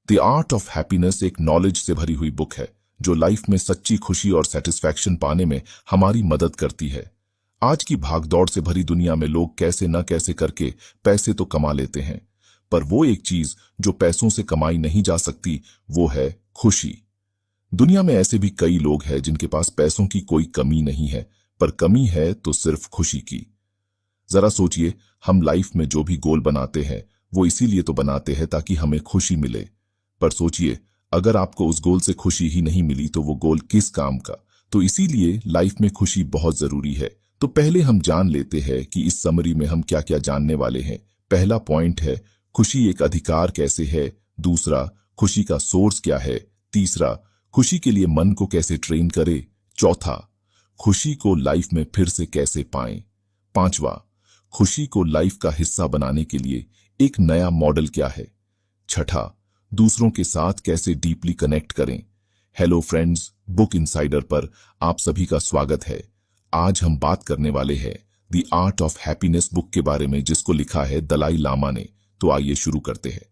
The art of happiness एक knowledge से भरी हुई बुक है जो लाइफ में सच्ची खुशी और सेटिस्फैक्शन पाने में हमारी मदद करती है। आज की भागदौड़ से भरी दुनिया में लोग कैसे न कैसे करके पैसे तो कमा लेते हैं, पर वो एक चीज जो पैसों से कमाई नहीं जा सकती वो है खुशी। दुनिया में ऐसे भी कई लोग हैं जिनके पास पैसों की कोई कमी नहीं है, पर कमी है तो सिर्फ खुशी की। जरा सोचिए, हम लाइफ में जो भी गोल बनाते हैं वो इसीलिए तो बनाते हैं ताकि हमें खुशी मिले। पर सोचिए, अगर आपको उस गोल से खुशी ही नहीं मिली तो वो गोल किस काम का। तो इसीलिए लाइफ में खुशी बहुत जरूरी है। तो पहले हम जान लेते हैं कि इस समरी में हम क्या क्या जानने वाले हैं। पहला पॉइंट है, खुशी एक अधिकार कैसे है। दूसरा, खुशी का सोर्स क्या है। तीसरा, खुशी के लिए मन को कैसे ट्रेन करें। चौथा, खुशी को लाइफ में फिर से कैसे पाएं। पांचवा, खुशी को लाइफ का हिस्सा बनाने के लिए एक नया मॉडल क्या है। छठा, दूसरों के साथ कैसे डीपली कनेक्ट करें। हेलो फ्रेंड्स, बुक इनसाइडर पर आप सभी का स्वागत है। आज हम बात करने वाले हैं the art of happiness book के बारे में, जिसको लिखा है दलाई लामा ने। तो आइए शुरू करते हैं।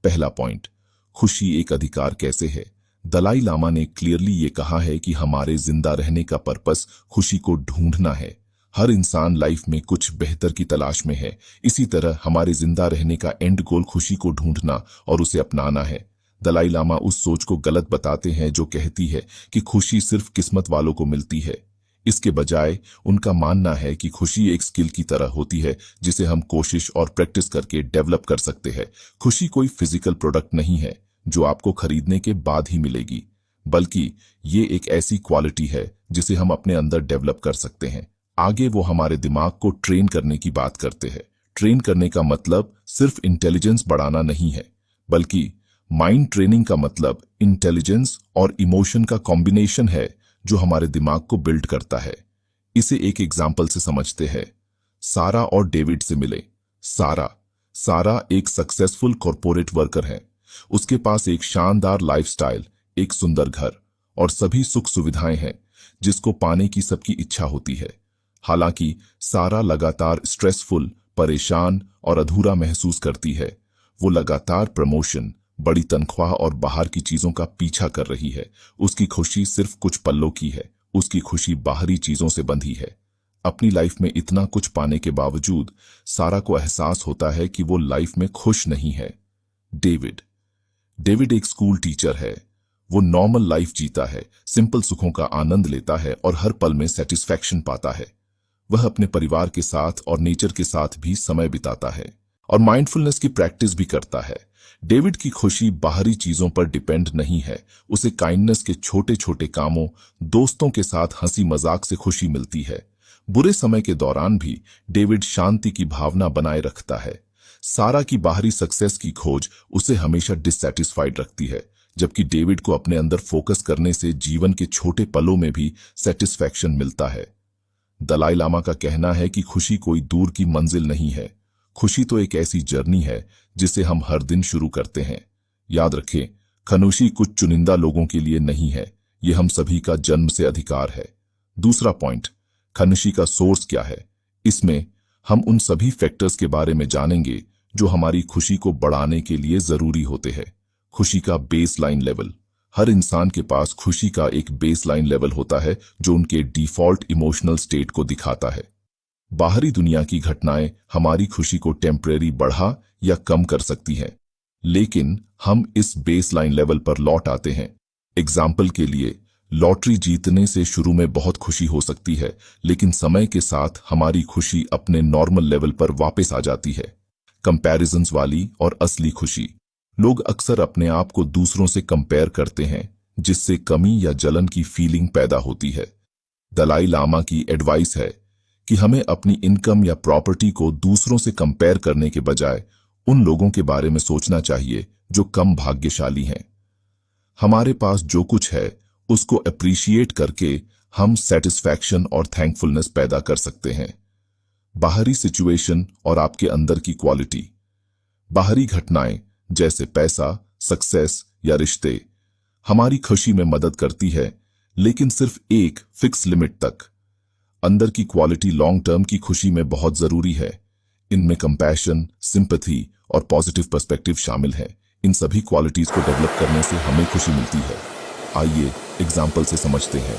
पहला पॉइंट, खुशी एक अधिकार कैसे है। दलाई लामा ने क्लियरली ये कहा है कि हमारे जिंदा रहने का पर्पस खुशी को ढूंढना है। हर इंसान लाइफ में कुछ बेहतर की तलाश में है। इसी तरह हमारे जिंदा रहने का एंड गोल खुशी को ढूंढना और उसे अपनाना है। दलाई लामा उस सोच को गलत बताते हैं जो कहती है कि खुशी सिर्फ किस्मत वालों को मिलती है। इसके बजाय उनका मानना है कि खुशी एक स्किल की तरह होती है जिसे हम कोशिश और प्रैक्टिस करके डेवलप कर सकते हैं। खुशी कोई फिजिकल प्रोडक्ट नहीं है जो आपको खरीदने के बाद ही मिलेगी, बल्कि ये एक ऐसी क्वालिटी है जिसे हम अपने अंदर डेवलप कर सकते हैं। आगे वो हमारे दिमाग को ट्रेन करने की बात करते हैं। ट्रेन करने का मतलब सिर्फ इंटेलिजेंस बढ़ाना नहीं है, बल्कि माइंड ट्रेनिंग का मतलब इंटेलिजेंस और इमोशन का कॉम्बिनेशन है जो हमारे दिमाग को बिल्ड करता है। इसे एक एग्जाम्पल से समझते हैं। सारा और डेविड से मिले। सारा एक सक्सेसफुल कॉर्पोरेट वर्कर है। उसके पास एक शानदार लाइफस्टाइल, एक सुंदर घर और सभी सुख सुविधाएं हैं जिसको पाने की सबकी इच्छा होती है। हालांकि सारा लगातार स्ट्रेसफुल, परेशान और अधूरा महसूस करती है। वो लगातार प्रमोशन, बड़ी तनख्वाह और बाहर की चीजों का पीछा कर रही है। उसकी खुशी सिर्फ कुछ पलों की है। उसकी खुशी बाहरी चीजों से बंधी है। अपनी लाइफ में इतना कुछ पाने के बावजूद सारा को एहसास होता है कि वो लाइफ में खुश नहीं है। डेविड एक स्कूल टीचर है। वो नॉर्मल लाइफ जीता है, सिंपल सुखों का आनंद लेता है और हर पल में सेटिस्फैक्शन पाता है। वह अपने परिवार के साथ और नेचर के साथ भी समय बिताता है और माइंडफुलनेस की प्रैक्टिस भी करता है। डेविड की खुशी बाहरी चीजों पर डिपेंड नहीं है। उसे काइंडनेस के छोटे छोटे कामों, दोस्तों के साथ हंसी मजाक से खुशी मिलती है। बुरे समय के दौरान भी डेविड शांति की भावना बनाए रखता है। सारा की बाहरी सक्सेस की खोज उसे हमेशा डिससैटिस्फाइड रखती है, जबकि डेविड को अपने अंदर फोकस करने से जीवन के छोटे पलों में भी सेटिस्फैक्शन मिलता है। दलाई लामा का कहना है कि खुशी कोई दूर की मंजिल नहीं है। खुशी तो एक ऐसी जर्नी है जिसे हम हर दिन शुरू करते हैं। याद रखें, खुशी कुछ चुनिंदा लोगों के लिए नहीं है, ये हम सभी का जन्म से अधिकार है। दूसरा पॉइंट, खुशी का सोर्स क्या है। इसमें हम उन सभी फैक्टर्स के बारे में जानेंगे जो हमारी खुशी को बढ़ाने के लिए जरूरी होते हैं। खुशी का बेसलाइन लेवल। हर इंसान के पास खुशी का एक बेसलाइन लेवल होता है जो उनके डिफॉल्ट इमोशनल स्टेट को दिखाता है। बाहरी दुनिया की घटनाएं हमारी खुशी को टेम्परेरी बढ़ा या कम कर सकती हैं, लेकिन हम इस बेसलाइन लेवल पर लौट आते हैं। एग्जाम्पल के लिए, लॉटरी जीतने से शुरू में बहुत खुशी हो सकती है, लेकिन समय के साथ हमारी खुशी अपने नॉर्मल लेवल पर वापस आ जाती है। कंपैरिजंस वाली और असली खुशी। लोग अक्सर अपने आप को दूसरों से कंपेयर करते हैं, जिससे कमी या जलन की फीलिंग पैदा होती है। दलाई लामा की एडवाइस है कि हमें अपनी इनकम या प्रॉपर्टी को दूसरों से कंपेयर करने के बजाय उन लोगों के बारे में सोचना चाहिए जो कम भाग्यशाली हैं। हमारे पास जो कुछ है उसको अप्रिशिएट करके हम सेटिस्फैक्शन और थैंकफुलनेस पैदा कर सकते हैं। बाहरी सिचुएशन और आपके अंदर की क्वालिटी। बाहरी घटनाएं जैसे पैसा, सक्सेस या रिश्ते हमारी खुशी में मदद करती है, लेकिन सिर्फ एक फिक्स लिमिट तक। अंदर की क्वालिटी लॉन्ग टर्म की खुशी में बहुत जरूरी है। इनमें कंपैशन, सिंपैथी और पॉजिटिव पर्सपेक्टिव शामिल है। इन सभी क्वालिटीज को डेवलप करने से हमें खुशी मिलती है। आइए एग्जाम्पल से समझते हैं।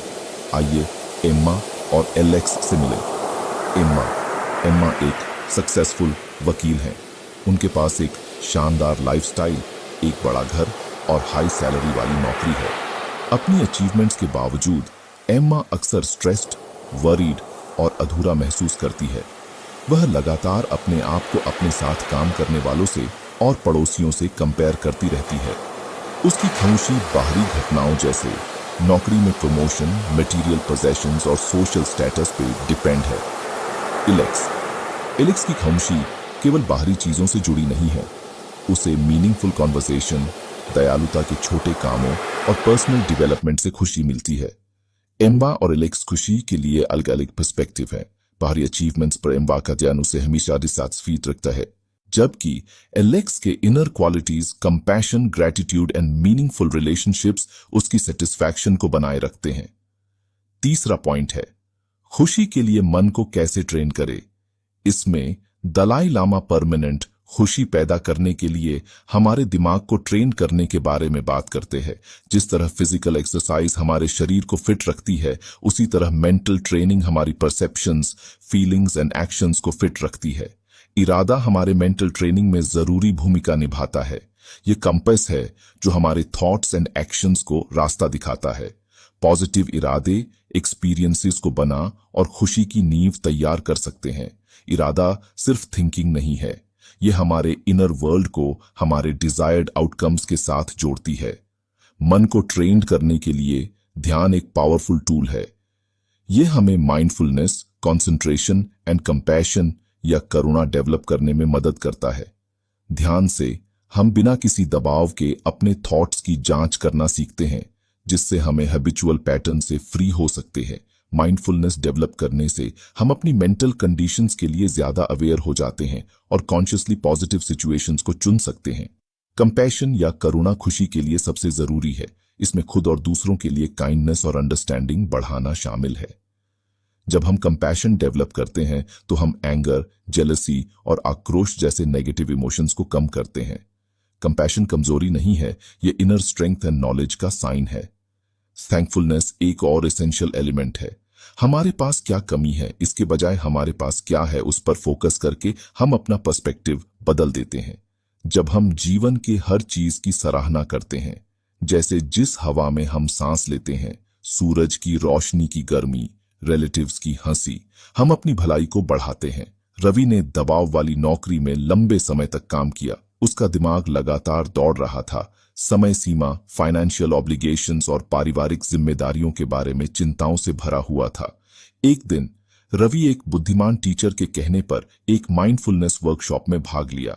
आइए एम्मा और एलेक्स से मिले। एम्मा एक सक्सेसफुल वकील हैं। उनके पास एक शानदार लाइफस्टाइल, एक बड़ा घर और हाई सैलरी वाली नौकरी है। अपनी अचीवमेंट्स के बावजूद एम्मा अक्सर स्ट्रेस्ड, वरीड और अधूरा महसूस करती है। वह लगातार अपने आप को अपने साथ काम करने वालों से और पड़ोसियों से कंपेयर करती रहती है। उसकी खामोशी बाहरी घटनाओं जैसे नौकरी में प्रमोशन, मटेरियल पोजेशंस और सोशल स्टेटस पे डिपेंड है। एलेक्स की खामोशी केवल बाहरी चीजों से जुड़ी नहीं है। उसे मीनिंगफुल कॉन्वर्सेशन, दयालुता के छोटे कामों और पर्सनल डेवलपमेंट से खुशी मिलती है। एम्मा और एलेक्स खुशी के लिए अलग अलग पर्सपेक्टिव है। बाहरी अचीवमेंट्स पर एम्मा का ध्यान उसे हमेशा डिसैटिस्फाइड रखता है, जबकि एलेक्स के inner qualities compassion, gratitude and meaningful relationships उसकी सेटिस्फैक्शन को बनाए रखते हैं। तीसरा पॉइंट है खुशी के लिए मन को कैसे ट्रेन करे। इसमें दलाई लामा परमानेंट खुशी पैदा करने के लिए हमारे दिमाग को ट्रेन करने के बारे में बात करते हैं। जिस तरह फिजिकल एक्सरसाइज हमारे शरीर को फिट रखती है, उसी तरह मेंटल ट्रेनिंग हमारी परसेप्शंस, फीलिंग्स एंड एक्शंस को फिट रखती है। इरादा हमारे मेंटल ट्रेनिंग में जरूरी भूमिका निभाता है। ये कंपास है जो हमारे थॉट्स एंड एक्शंस को रास्ता दिखाता है। पॉजिटिव इरादे एक्सपीरियंसेस को बना और खुशी की नींव तैयार कर सकते हैं। इरादा सिर्फ थिंकिंग नहीं है, ये हमारे इनर वर्ल्ड को हमारे डिजायर्ड आउटकम्स के साथ जोड़ती है। मन को ट्रेन करने के लिए ध्यान एक पावरफुल टूल है। यह हमें माइंडफुलनेस, कंसंट्रेशन एंड कंपैशन या करुणा डेवलप करने में मदद करता है। ध्यान से हम बिना किसी दबाव के अपने थॉट्स की जांच करना सीखते हैं, जिससे हमें हैबिचुअल पैटर्न से फ्री हो सकते हैं। माइंडफुलनेस डेवलप करने से हम अपनी मेंटल कंडीशंस के लिए ज्यादा अवेयर हो जाते हैं और कॉन्शियसली पॉजिटिव सिचुएशंस को चुन सकते हैं। कंपैशन या करुणा खुशी के लिए सबसे जरूरी है। इसमें खुद और दूसरों के लिए काइंडनेस और अंडरस्टैंडिंग बढ़ाना शामिल है। जब हम कंपैशन डेवलप करते हैं तो हम एंगर, जेलसी और आक्रोश जैसे नेगेटिव इमोशंस को कम करते हैं। कंपैशन कमजोरी नहीं है, ये इनर स्ट्रेंथ एंड नॉलेज का साइन है। थैंकफुलनेस एक और एसेंशियल एलिमेंट है। हमारे पास क्या कमी है, इसके बजाय हमारे पास क्या है उस पर फोकस करके हम अपना पर्सपेक्टिव बदल देते हैं। जब हम जीवन के हर चीज की सराहना करते हैं, जैसे जिस हवा में हम सांस लेते हैं, सूरज की रोशनी की गर्मी, रिलेटिव्स की हंसी, हम अपनी भलाई को बढ़ाते हैं। रवि ने दबाव वाली नौकरी में लंबे समय तक काम किया। उसका दिमाग लगातार दौड़ रहा था। समय सीमा, फाइनेंशियल ऑब्लिगेशंस और पारिवारिक जिम्मेदारियों के बारे में चिंताओं से भरा हुआ था। एक दिन रवि एक बुद्धिमान टीचर के कहने पर एक माइंडफुलनेस वर्कशॉप में भाग लिया।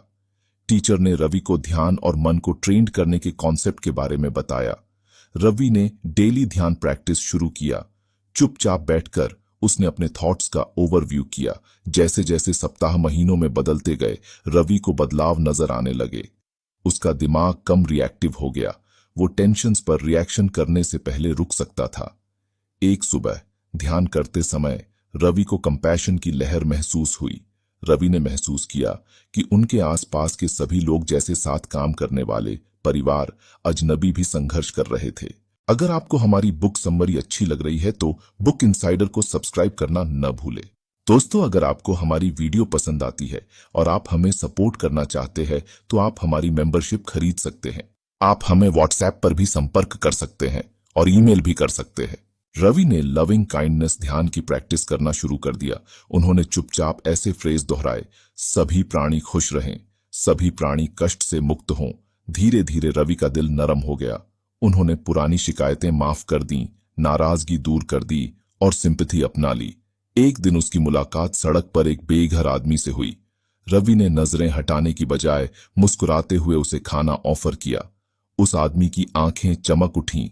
टीचर ने रवि को ध्यान और मन को ट्रेन करने के कॉन्सेप्ट के बारे में बताया। रवि ने डेली ध्यान प्रैक्टिस शुरू किया। चुपचाप बैठकर उसने अपने थॉट्स का ओवरव्यू किया। जैसे जैसे सप्ताह महीनों में बदलते गए, रवि को बदलाव नजर आने लगे। उसका दिमाग कम रिएक्टिव हो गया। वो टेंशन्स पर रिएक्शन करने से पहले रुक सकता था। एक सुबह ध्यान करते समय रवि को कंपैशन की लहर महसूस हुई। रवि ने महसूस किया कि उनके आसपास के सभी लोग जैसे साथ काम करने वाले, परिवार, अजनबी भी संघर्ष कर रहे थे। अगर आपको हमारी बुक समरी अच्छी लग रही है तो बुक इनसाइडर को सब्सक्राइब करना न भूलें। दोस्तों, अगर आपको हमारी वीडियो पसंद आती है और आप हमें सपोर्ट करना चाहते हैं तो आप हमारी मेंबरशिप खरीद सकते हैं। आप हमें व्हाट्सएप पर भी संपर्क कर सकते हैं और ईमेल भी कर सकते हैं। रवि ने लविंग काइंडनेस ध्यान की प्रैक्टिस करना शुरू कर दिया। उन्होंने चुपचाप ऐसे फ्रेज दोहराए, सभी प्राणी खुश रहें, सभी प्राणी कष्ट से मुक्त हों। धीरे धीरे रवि का दिल नरम हो गया। उन्होंने पुरानी शिकायतें माफ कर दी, नाराजगी दूर कर दी और सिंपैथी अपना ली। एक दिन उसकी मुलाकात सड़क पर एक बेघर आदमी से हुई। रवि ने नजरें हटाने की बजाय मुस्कुराते हुए उसे खाना ऑफर किया। उस आदमी की आंखें चमक उठीं।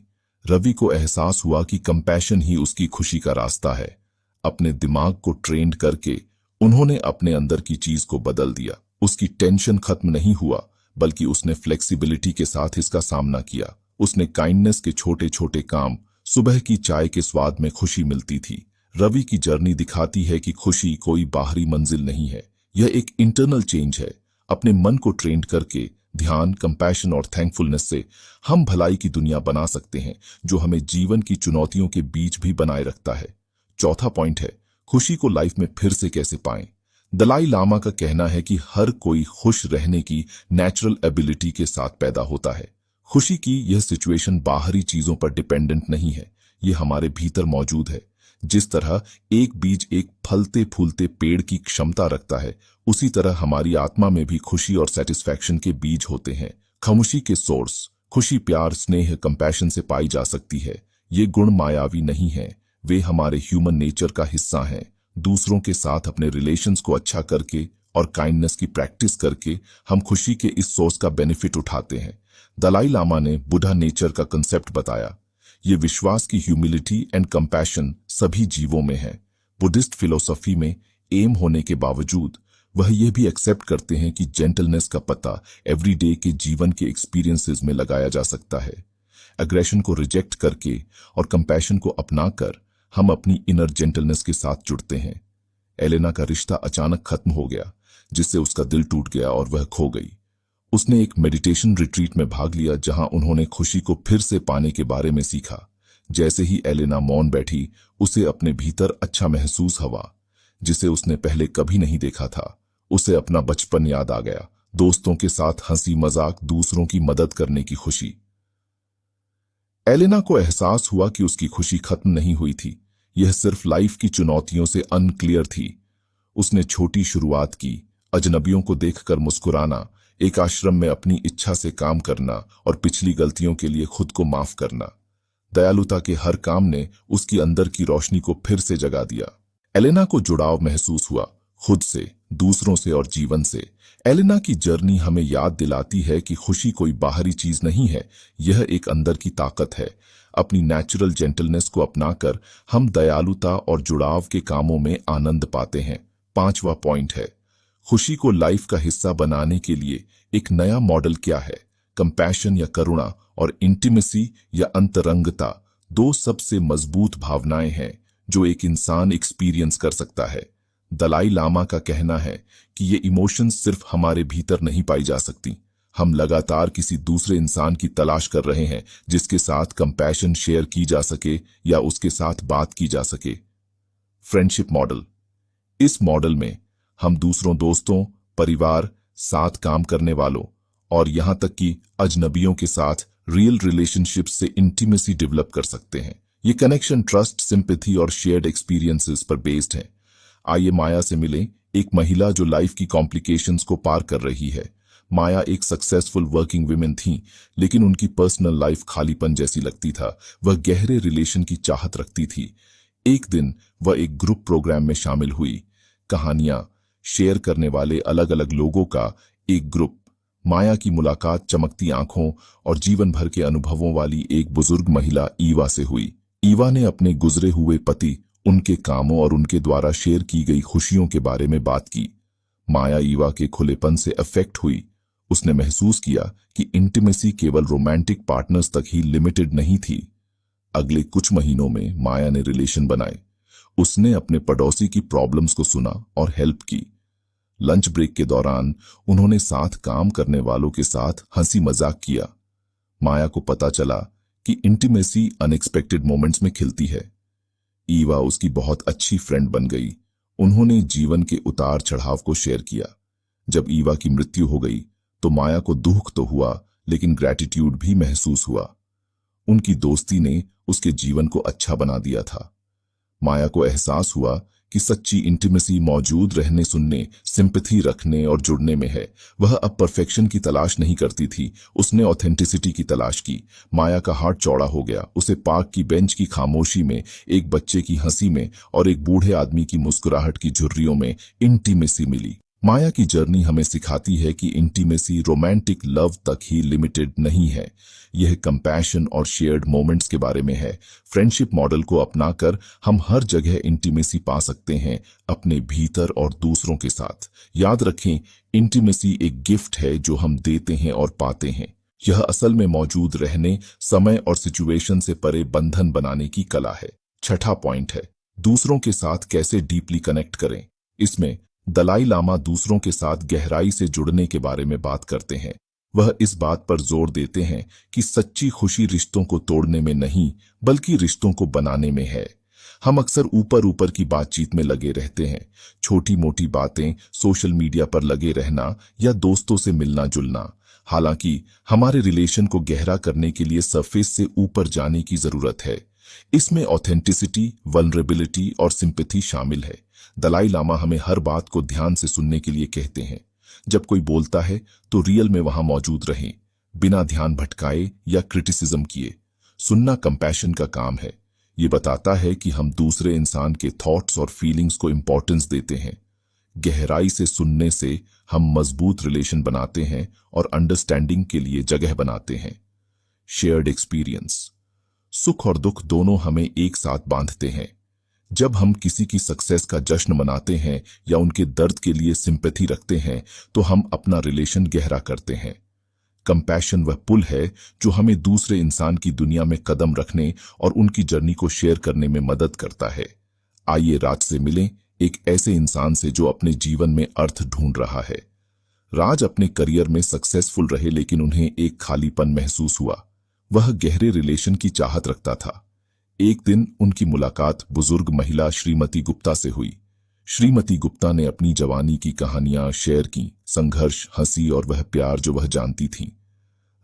रवि को एहसास हुआ कि कंपैशन ही उसकी खुशी का रास्ता है। अपने दिमाग को ट्रेंड करके उन्होंने अपने अंदर की चीज को बदल दिया। उसकी टेंशन खत्म नहीं हुआ, बल्कि उसने फ्लेक्सिबिलिटी के साथ इसका सामना किया। उसने काइंडनेस के छोटे छोटे काम, सुबह की चाय के स्वाद में खुशी मिलती थी। रवि की जर्नी दिखाती है कि खुशी कोई बाहरी मंजिल नहीं है, यह एक इंटरनल चेंज है। अपने मन को ट्रेंड करके, ध्यान, कंपैशन और थैंकफुलनेस से हम भलाई की दुनिया बना सकते हैं, जो हमें जीवन की चुनौतियों के बीच भी बनाए रखता है। चौथा पॉइंट है, खुशी को लाइफ में फिर से कैसे पाएं। दलाई लामा का कहना है कि हर कोई खुश रहने की नेचुरल एबिलिटी के साथ पैदा होता है। खुशी की यह सिचुएशन बाहरी चीजों पर डिपेंडेंट नहीं है, ये हमारे भीतर मौजूद है। जिस तरह एक बीज एक फलते फूलते पेड़ की क्षमता रखता है, उसी तरह हमारी आत्मा में भी खुशी और सेटिस्फैक्शन के बीज होते हैं। खामोशी के सोर्स खुशी प्यार, स्नेह, कंपैशन से पाई जा सकती है। ये गुण मायावी नहीं है, वे हमारे ह्यूमन नेचर का हिस्सा हैं। दूसरों के साथ अपने रिलेशंस को अच्छा करके और काइंडनेस की प्रैक्टिस करके हम खुशी के इस सोर्स का बेनिफिट उठाते हैं। दलाई लामा ने बुद्धा नेचर का कंसेप्ट बताया। ये विश्वास की ह्यूमिलिटी एंड कंपैशन सभी जीवों में है। बुद्धिस्ट फिलोसफी में एम होने के बावजूद वह यह भी एक्सेप्ट करते हैं कि जेंटलनेस का पता एवरीडे के जीवन के एक्सपीरियंसेस में लगाया जा सकता है। एग्रेशन को रिजेक्ट करके और कंपैशन को अपनाकर हम अपनी इनर जेंटलनेस के साथ जुड़ते हैं। एलेना का रिश्ता अचानक खत्म हो गया, जिससे उसका दिल टूट गया और वह खो गई। उसने एक मेडिटेशन रिट्रीट में भाग लिया, जहां उन्होंने खुशी को फिर से पाने के बारे में सीखा। जैसे ही एलेना मौन बैठी, उसे अपने भीतर अच्छा महसूस हुआ, जिसे उसने पहले कभी नहीं देखा था। उसे अपना बचपन याद आ गया, दोस्तों के साथ हंसी मजाक, दूसरों की मदद करने की खुशी। एलेना को एहसास हुआ कि उसकी खुशी खत्म नहीं हुई थी, यह सिर्फ लाइफ की चुनौतियों से अनक्लियर थी। उसने छोटी शुरुआत की, अजनबियों को देखकर मुस्कुराना, एक आश्रम में अपनी इच्छा से काम करना और पिछली गलतियों के लिए खुद को माफ करना। दयालुता के हर काम ने उसकी अंदर की रोशनी को फिर से जगा दिया। एलेना को जुड़ाव महसूस हुआ, खुद से, दूसरों से और जीवन से। एलेना की जर्नी हमें याद दिलाती है कि खुशी कोई बाहरी चीज नहीं है, यह एक अंदर की ताकत है। अपनी नेचुरल जेंटलनेस को अपनाकर हम दयालुता और जुड़ाव के कामों में आनंद पाते हैं। पांचवा पॉइंट है, खुशी को लाइफ का हिस्सा बनाने के लिए एक नया मॉडल क्या है। कंपैशन या करुणा और इंटीमेसी या अंतरंगता दो सबसे मजबूत भावनाएं हैं जो एक इंसान एक्सपीरियंस कर सकता है। दलाई लामा का कहना है कि ये इमोशंस सिर्फ हमारे भीतर नहीं पाई जा सकती, हम लगातार किसी दूसरे इंसान की तलाश कर रहे हैं जिसके साथ कंपैशन शेयर की जा सके या उसके साथ बात की जा सके। फ्रेंडशिप मॉडल, इस मॉडल में हम दूसरों दोस्तों, परिवार, साथ काम करने वालों और यहां तक कि अजनबियों के साथ रियल रिलेशनशिप्स से इंटीमेसी डेवलप कर सकते हैं। ये कनेक्शन ट्रस्ट, सिंपैथी और शेयर्ड एक्सपीरियंसेस पर बेस्ड है। आइए माया से मिलें, एक महिला जो लाइफ की कॉम्प्लिकेशंस को पार कर रही है। माया एक सक्सेसफुल वर्किंग वुमेन थी, लेकिन उनकी पर्सनल लाइफ खालीपन जैसी लगती था। वह गहरे रिलेशन की चाहत रखती थी। एक दिन वह एक ग्रुप प्रोग्राम में शामिल हुई, कहानियां शेयर करने वाले अलग अलग लोगों का एक ग्रुप। माया की मुलाकात चमकती आंखों और जीवन भर के अनुभवों वाली एक बुजुर्ग महिला ईवा से हुई। ईवा ने अपने गुजरे हुए पति, उनके कामों और उनके द्वारा शेयर की गई खुशियों के बारे में बात की। माया ईवा के खुलेपन से अफेक्ट हुई। उसने महसूस किया कि इंटीमेसी केवल रोमांटिक पार्टनर्स तक ही लिमिटेड नहीं थी। अगले कुछ महीनों में माया ने रिलेशन बनाए। उसने अपने पड़ोसी की प्रॉब्लम्स को सुना और हेल्प की। लंच ब्रेक के दौरान उन्होंने साथ काम करने वालों के साथ हंसी मजाक किया। माया को पता चला कि इंटीमेसी अनएक्सपेक्टेड मोमेंट्स में खिलती है। ईवा उसकी बहुत अच्छी फ्रेंड बन गई। उन्होंने जीवन के उतार चढ़ाव को शेयर किया। जब ईवा की मृत्यु हो गई तो माया को दुख तो हुआ, लेकिन ग्रैटिट्यूड भी महसूस हुआ। उनकी दोस्ती ने उसके जीवन को अच्छा बना दिया था। माया को एहसास हुआ कि सच्ची इंटीमेसी मौजूद रहने, सुनने, सिंपैथी रखने और जुड़ने में है। वह अब परफेक्शन की तलाश नहीं करती थी, उसने ऑथेंटिसिटी की तलाश की। माया का हार्ट चौड़ा हो गया। उसे पार्क की बेंच की खामोशी में, एक बच्चे की हंसी में और एक बूढ़े आदमी की मुस्कुराहट की झुर्रियों में इंटीमेसी मिली। माया की जर्नी हमें सिखाती है कि इंटीमेसी रोमांटिक लव तक ही लिमिटेड नहीं है, यह कंपैशन और शेयर्ड मोमेंट्स के बारे में है। फ्रेंडशिप मॉडल को अपनाकर हम हर जगह इंटीमेसी पा सकते हैं, अपने भीतर और दूसरों के साथ। याद रखें, इंटीमेसी एक गिफ्ट है जो हम देते हैं और पाते हैं। यह असल में मौजूद रहने, समय और सिचुएशन से परे बंधन बनाने की कला है। छठा पॉइंट है, दूसरों के साथ कैसे डीपली कनेक्ट करें। इसमें दलाई लामा दूसरों के साथ गहराई से जुड़ने के बारे में बात करते हैं। वह इस बात पर जोर देते हैं कि सच्ची खुशी रिश्तों को तोड़ने में नहीं बल्कि रिश्तों को बनाने में है। हम अक्सर ऊपर ऊपर की बातचीत में लगे रहते हैं, छोटी मोटी बातें, सोशल मीडिया पर लगे रहना या दोस्तों से मिलना जुलना। हालांकि हमारे रिलेशन को गहरा करने के लिए सरफेस से ऊपर जाने की जरूरत है। इसमें ऑथेंटिसिटी, वल्नरेबिलिटी और सिंपैथी शामिल है। दलाई लामा हमें हर बात को ध्यान से सुनने के लिए कहते हैं। जब कोई बोलता है तो रियल में वहां मौजूद रहें, बिना ध्यान भटकाए या क्रिटिसिज्म किए। सुनना कंपैशन का काम है। ये बताता है कि हम दूसरे इंसान के थॉट्स और फीलिंग्स को इंपॉर्टेंस देते हैं। गहराई से सुनने से हम मजबूत रिलेशन बनाते हैं और अंडरस्टैंडिंग के लिए जगह बनाते हैं। शेयर्ड एक्सपीरियंस, सुख और दुख दोनों हमें एक साथ बांधते हैं। जब हम किसी की सक्सेस का जश्न मनाते हैं या उनके दर्द के लिए सिंपैथी रखते हैं तो हम अपना रिलेशन गहरा करते हैं। कंपैशन वह पुल है जो हमें दूसरे इंसान की दुनिया में कदम रखने और उनकी जर्नी को शेयर करने में मदद करता है। आइए राज से मिलें, एक ऐसे इंसान से जो अपने जीवन में अर्थ ढूंढ रहा है। राज अपने करियर में सक्सेसफुल रहे लेकिन उन्हें एक खालीपन महसूस हुआ। वह गहरे रिलेशन की चाहत रखता था। एक दिन उनकी मुलाकात बुजुर्ग महिला श्रीमती गुप्ता से हुई। श्रीमती गुप्ता ने अपनी जवानी की कहानियां शेयर की, संघर्ष, हंसी और वह प्यार जो वह जानती थीं।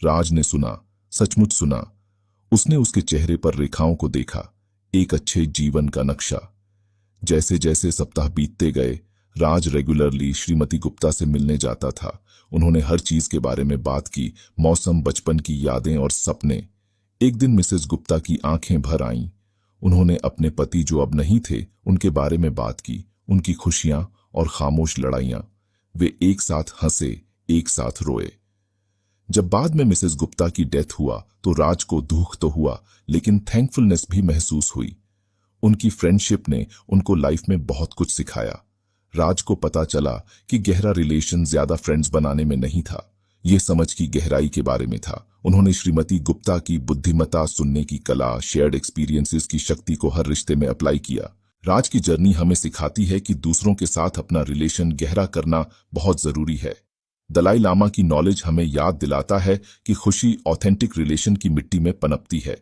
राज ने सुना, सचमुच सुना। उसने उसके चेहरे पर रेखाओं को देखा, एक अच्छे जीवन का नक्शा। जैसे जैसे सप्ताह बीतते गए, राज रेगुलरली श्रीमती गुप्ता से मिलने जाता था। उन्होंने हर चीज के बारे में बात की, मौसम, बचपन की यादें और सपने। एक दिन मिसेस गुप्ता की आंखें भर आईं। उन्होंने अपने पति जो अब नहीं थे उनके बारे में बात की, उनकी खुशियां और खामोश लड़ाइयां। वे एक साथ हंसे, एक साथ रोए। जब बाद में मिसेस गुप्ता की डेथ हुआ तो राज को दुख तो हुआ लेकिन थैंकफुलनेस भी महसूस हुई। उनकी फ्रेंडशिप ने उनको लाइफ में बहुत कुछ सिखाया। राज को पता चला कि गहरा रिलेशन ज्यादा फ्रेंड्स बनाने में नहीं था, ये समझ की गहराई के बारे में था। उन्होंने श्रीमती गुप्ता की बुद्धिमत्ता, सुनने की कला, शेयर्ड एक्सपीरियंसेस की शक्ति को हर रिश्ते में अप्लाई किया। राज की जर्नी हमें सिखाती है कि दूसरों के साथ अपना रिलेशन गहरा करना बहुत जरूरी है। दलाई लामा की नॉलेज हमें याद दिलाता है कि खुशी ऑथेंटिक रिलेशन की मिट्टी में पनपती है।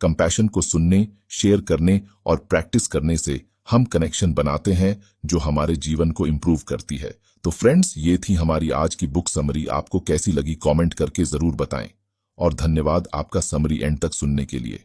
कंपैशन को सुनने, शेयर करने और प्रैक्टिस करने से हम कनेक्शन बनाते हैं जो हमारे जीवन को इंप्रूव करती है। तो फ्रेंड्स, ये थी हमारी आज की बुक समरी। आपको कैसी लगी कमेंट करके जरूर बताएं और धन्यवाद आपका समरी एंड तक सुनने के लिए।